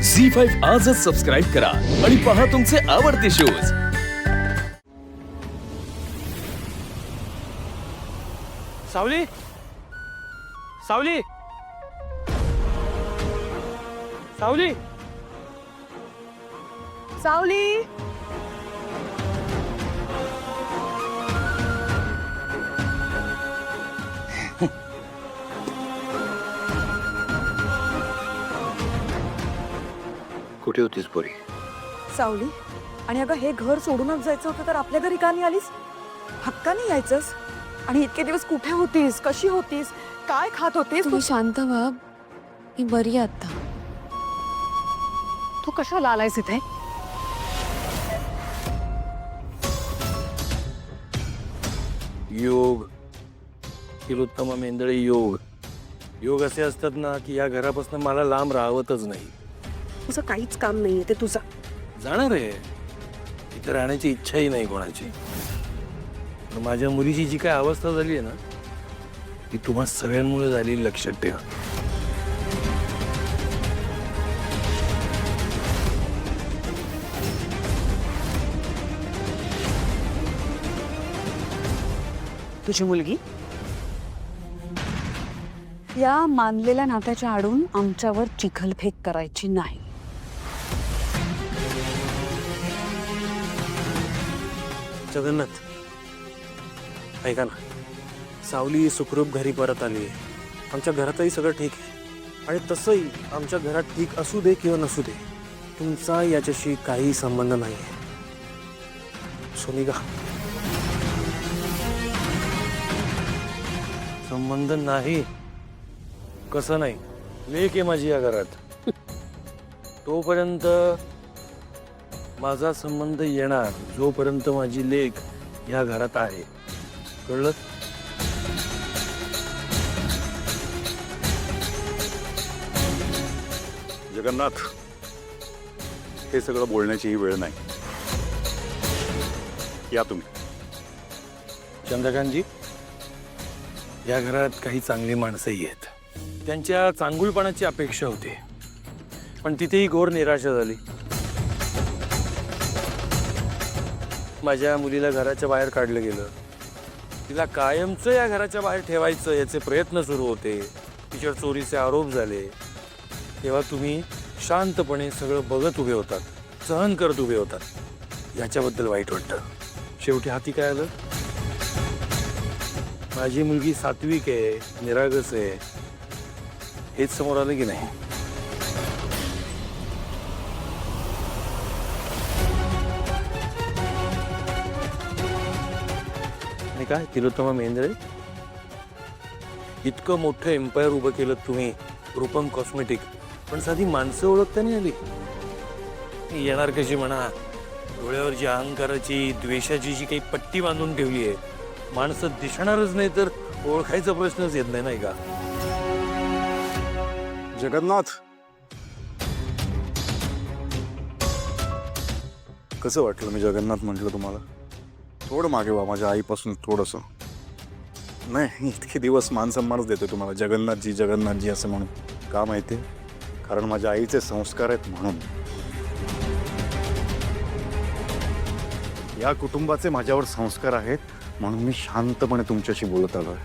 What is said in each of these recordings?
झी5 आजच सबस्क्राईब करा आणि पहा तुमचे आवडते शोज। सावली, सावली, सावली, सावली, कुठे होतीस पोरी? सावली, आणि अगं हे घर सोडूनच जायचं होतं तर आपल्या घरी का नाही आलीस? हक्काने यायचंस. आणि इतके दिवस कुठे होतीस, कशी होतीस, काय खात होतीस? तुम्ही शांत व्हा, मी बरी आहे आता. तू कशाला आलायस इथे? योग, तिलोत्तमा मेंदळे योग. योग असे असतात ना की या घरापासून मला लांब राहवतच नाही. तुझं काहीच काम नाहीये ते तुझं. जाणार आहे, इथे राहण्याची इच्छाही नाही कोणाची. पण माझ्या मुलीची जी काय अवस्था झाली आहे ना ती तुम्हा सगळ्यांमुळे झाली, लक्षात ठेवा. तुझी मुलगी या मानलेल्या नात्याच्या आडून आमच्यावर चिखलफेक करायची नाही. जगन्नाथ, ऐका ना, सावली सुखरूप घरी परत आली आहे. आमच्या घरातही सगळं ठीक आहे. आणि तसंही आमच्या घरात ठीक असू दे किंवा नसू दे, तुमचा याच्याशी काही संबंध नाही आहे. सोनिका, संबंध नाही. कसं नाही, लेक आहे माझी या घरात. तोपर्यंत माझा संबंध येणार जोपर्यंत माझी लेक या घरात आहे. कळलं? जगन्नाथ, हे सगळं बोलण्याची ही वेळ नाही. या तुम्ही. चंद्रकांतजी, या घरात काही चांगली माणसंही आहेत. त्यांच्या चांगुलपणाची अपेक्षा होती, पण तिथेही घोर निराशा झाली. माझ्या मुलीला घराच्या बाहेर काढलं गेलं. तिला कायमचं या घराच्या बाहेर ठेवायचं याचे प्रयत्न सुरू होते. तिच्यावर चोरीचे आरोप झाले. तेव्हा तुम्ही शांतपणे सगळं बघत उभे होतात, सहन करत उभे होतात. याच्याबद्दल वाईट वाटतं. शेवटी हाती काय आलं? माझी मुलगी सात्विक आहे, निरागस आहे, हेच समोर आलं की नाही? आणि काय तिलोत्तमा मेंदळे, इतकं मोठं एम्पायर उभं केलं तुम्ही, रूपम कॉस्मेटिक, पण साधी माणसं ओळखता नाही आली. येणार कशी म्हणा? डोळ्यावर जी अहंकाराची, द्वेषाची जी काही पट्टी बांधून ठेवली आहे, माणसं दिसणारच नाही तर ओळखायचा प्रश्नच येत नाही, नाही का? जगन्नाथ, कसं वाटलं मी जगन्नाथ म्हटलं तुम्हाला? थोडं मागे व्हा माझ्या आईपासून थोडंसं. नाही, इतके दिवस मानसन्मानच देतो तुम्हाला, जगन्नाथजी जगन्नाथजी असं म्हणून. का माहिती? कारण माझ्या आईचे संस्कार आहेत म्हणून. या कुटुंबाचे माझ्यावर संस्कार आहेत म्हणून मी शांतपणे तुमच्याशी बोलत आलोय.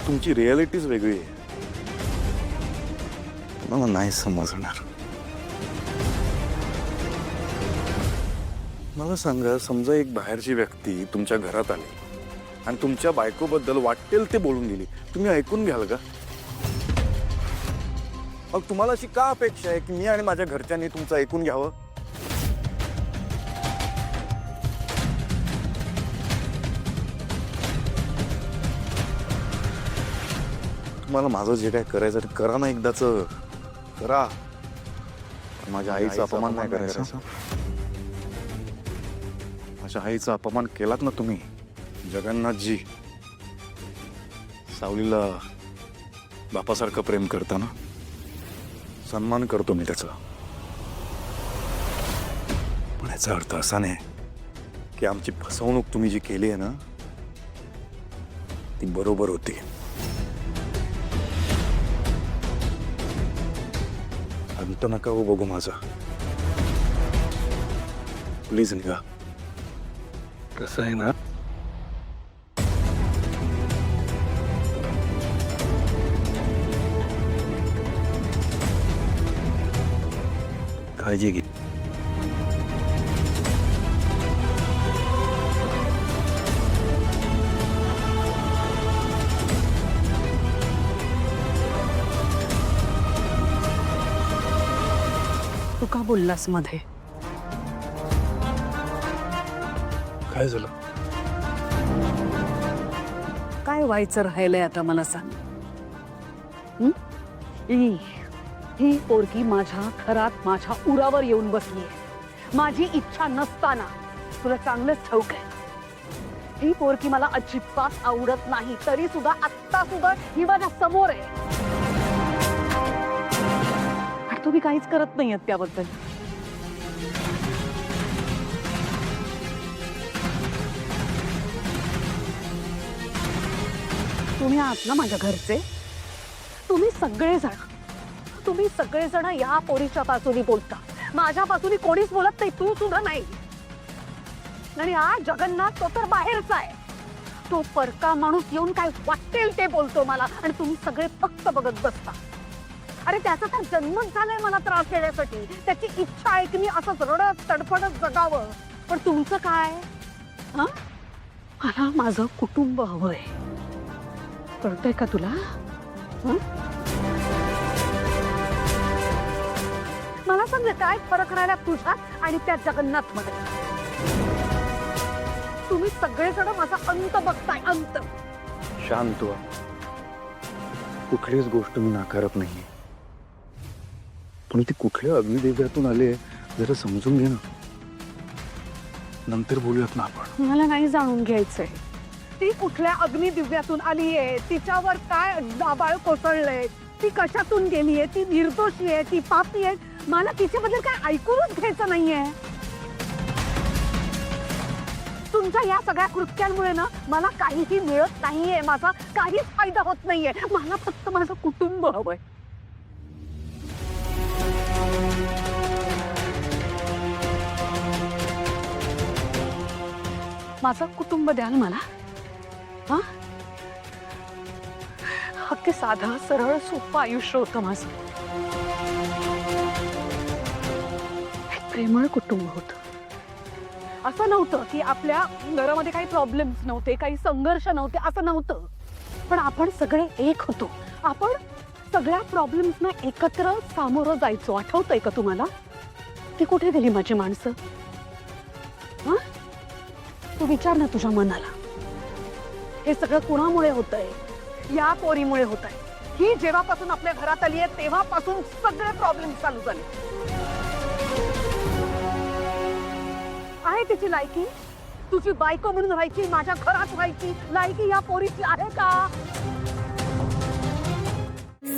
तुमची रियालिटीच वेगळी आहे, मला नाही समजणार. मला सांगा, समजा एक बाहेरची व्यक्ती तुमच्या घरात आली आणि तुमच्या बायकोबद्दल वाटेल ते बोलून गेली, तुम्ही ऐकून घ्याल का? मग तुम्हाला अशी का अपेक्षा आहे की मी आणि माझ्या घरच्यांनी तुमचं ऐकून घ्यावं? तुम्हाला माझं जे काय करायचं ते करा ना, एकदाच करा. माझ्या आईचा अपमान नाही करायचा. माझ्या आईचा अपमान केलात ना तुम्ही जगन्नाथजी. सावलीला बापासारखं प्रेम करताना सन्मान करतो मी त्याचा. पण याचा अर्थ असा नाही की आमची फसवणूक तुम्ही जी केली आहे ना ती बरोबर होती. अंत नका हो बघू माझा. प्लीज निघा. कसं आहे ना, काळजी घे. तू का बोललास मध्ये? काय झालं? काय व्हायचं राहिलंय आता मला सांग. ही पोरगी माझ्या घरात माझ्या उरावर येऊन बसली. माझी इच्छा नसताना. तुला चांगलंच ठाऊक आहे ही पोरगी मला अजिबात आवडत नाही, तरी सुद्धा आत्ता सुद्धा ही माझ्या समोर आहे आणि तुम्ही काहीच करत नाही त्याबद्दल. तुम्ही आहात ना माझ्या घरचे. तुम्ही सगळेजण या पोरीच्या बाजूनी बोलता. माझ्या बाजूनी कोणीच बोलत नाही, तू सुद्धा नाही. आणि आज जगन्नाथ तो तर बाहेरचा आहे. तो परका माणूस येऊन काय वाटेल ते बोलतो मला आणि तुम्ही सगळे फक्त बघत बसता. अरे त्याचा तर जन्मच झालाय मला त्रास देण्यासाठी. त्याची इच्छा आहे की मी असं रडत तडफडत जगावं. पण तुमचं काय? मला माझं कुटुंब हवंय. कळतंय का तुला? मला सांग काय फरक राहिला तुझ्यात आणि त्या जगन्नाथ मध्ये? तुम्ही सगळेजण माझा अंत बघताय. अंत. शांत व्हा. कुठलीच गोष्ट मी नाकारत नाहीये, पण ती कुठल्या अग्निदेव्यातून आले जरा समजून घे ना. नंतर बोलूयात ना आपण. मला नाही जाणून घ्यायचंय ती कुठल्या अग्निदिव्यातून आलीये, तिच्यावर काय दाबाळ कोसळलंय, ती कशातून गेलीये, ती निर्दोषी आहे, ती पापी आहे. मला तिच्याबद्दल काय ऐकूनच घ्यायचं नाहीये. तुमच्या या सगळ्या कृत्यांमुळे ना मला काहीही मिळत नाहीये. माझा काहीच फायदा होत नाहीये. मला फक्त माझं कुटुंब हवंय. माझं कुटुंब द्याल मला? अगदी साधं सरळ सोपं आयुष्य होतं माझं. प्रेमळ कुटुंब होतं. असं नव्हतं की आपल्या घरामध्ये काही प्रॉब्लेम्स नव्हते, काही संघर्ष नव्हते, असं नव्हतं. पण आपण सगळे एक होतो. आपण सगळ्या प्रॉब्लेम्सना एकत्र सामोरं जायचो. आठवतंय का तुम्हाला? ती कुठे गेली माझी माणसं? तू विचार ना तुझ्या मनाला. हे सगळं कुणामुळे होतंय? या पोरीमुळे होतंय. ही जेव्हापासून आपल्या घरात आली आहे तेव्हापासून सगळे प्रॉब्लेम चालू झाले. आहे तिची लायकी? तुझी बायको म्हणून राहायची, माझ्या घरात राहायची लायकी या पोरीची आहे का?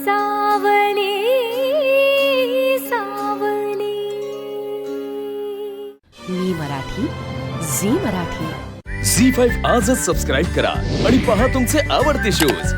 सावली सावली. मी मराठी, झी मराठी. झी 5 आजच सबस्क्राईब करा आणि पहा तुमचे आवडते शोज